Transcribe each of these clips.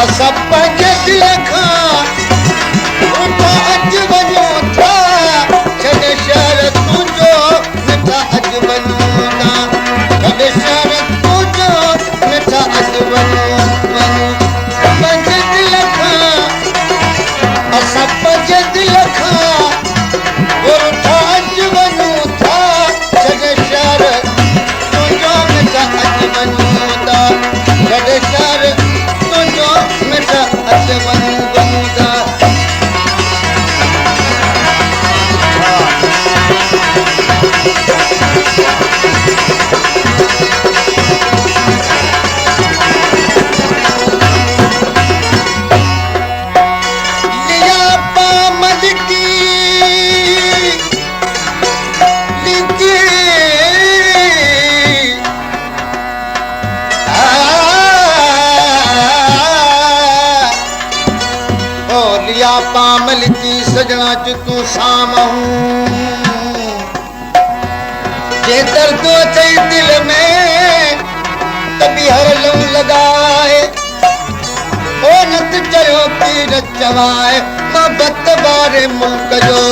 असां पंहिंजे दिल खां उता अॼु वञूं था छॾे शहर तुंहिंजो मिठा अॼु वञूं था छॾे शहर तुंहिंजो मिठा अॼु वञूं पंहिंजे दिल खां असां पंहिंजे दिल खां उता अॼु वञूं था छॾे शहर तुंहिंजो मिठा अॼु वञूं था छॾे शहर तुंहिंजो मिठा अॼु वञूं था पामल की सजना च तू सामहूं जे दर्द अचे दिल में तभी हर लूं लगाए ओ नत चयो पीर चवाए मोहब्बत बारे मुल्क जो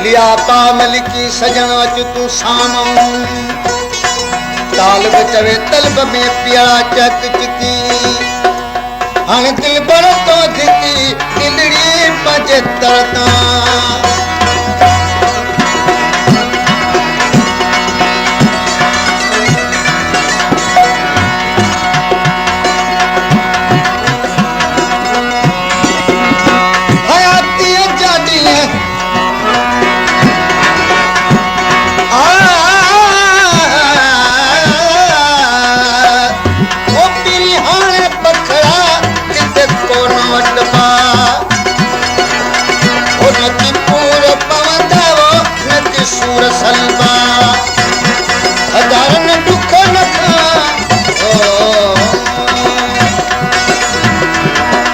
लिया पामल की सजना च तू सामहूं तालब चवे तलब में प्यारा चक चकी हाणे दिल भर तो धिकी दिलड़ी पंहिंजे तरता हयातीअ जा ॾींहं सूर सलबा हज़ारन दुख न खा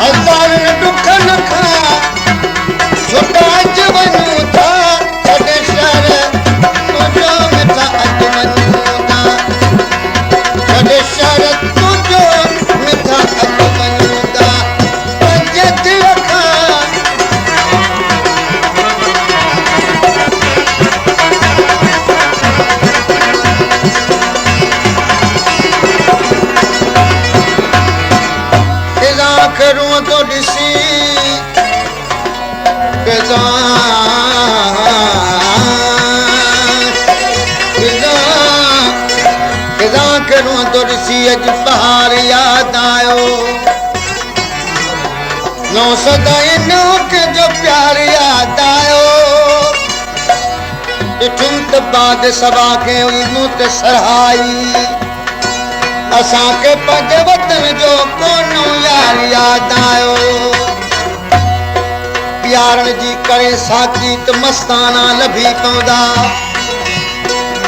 हज़ारन दुख न खा छुटा अॼु वञूं था छॾे शहर तुंहिंजो मिठा अॼु वञूं था छॾे शहर तुंहिंजो मिठा अॼु वञूं था पंहिंजे दिल खां करूं तो ॾिसी करूं तो ॾिसी अॼु पहाड़ यादि आयो नौ सदाई नौक जो प्यार यादि आयो ॾिठुम त बाद सभा खे हुई मूं ते सरहाई असांखे पंहिंजे वतन जो कोन्हो यार यादि आयो प्यारनि जी करे साथी त मस्ताना लभी पवंदा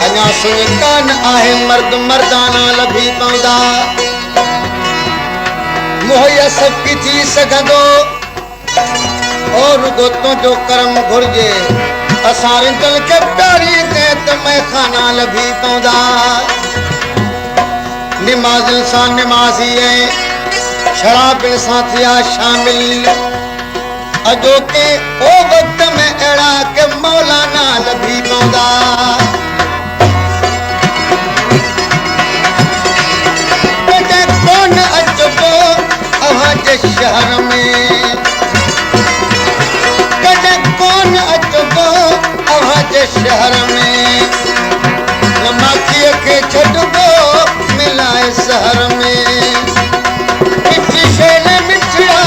अञा सुञ कान आहे मर्द मर्दाना लभी पवंदा मुहैया सभु की थी सघंदो और रुगो तुंहिंजो कर्म घुरिजे असां रिंदल खे प्यारी ते त मैखाना लभी पवंदा निमाज़िन सां निमाज़ी ऐं शराबिन सां थिया शामिल अॼोके ओ वक़्त में अहिड़ा के मौलाना लभी पवंदा कॾहिं कोन अचबो अव्हां जे शहर में कॾहिं कोन अचबो अव्हां जे शहर में न माखीअ खे छॾिबो मिलाए शहर में मिठी शैल मिठड़ा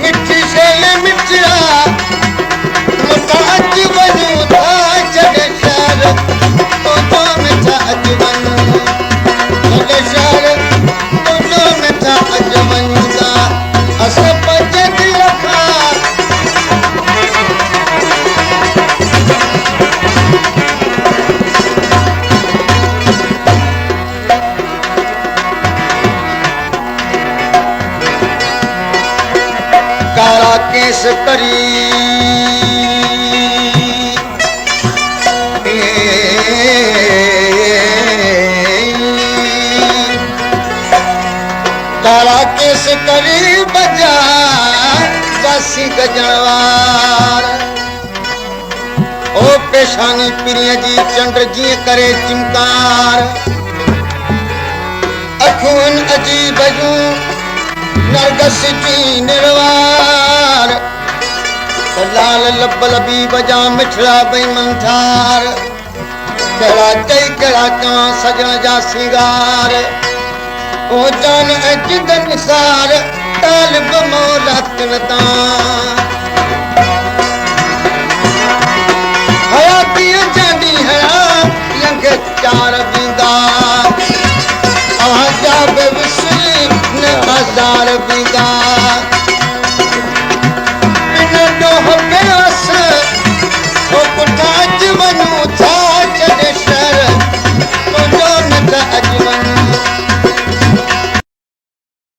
मिठी शैल मिठड़ा मुठा अॼु वञूं था छॾे शहर तुंहिंजो मिठा अॼु वञूं छॾे शहर तुंहिंजो मिठा अॼु वञूं था असां पंहिंजे दिल खां कारा केस करी केस करी बजा वासी गजनवार ओ पेशानी पिरिय जी चंड जी करे चिमकार अखुन अजीब जू नरगस जी निर्वार लाल लब लबी बजा मिठड़ा बई मंथार कड़ा चई कड़ा कवां सजण जा सिंगार ओ जान जिगन सार तालिब मौलत नता हयाती जानी हया लंघ चार बींदा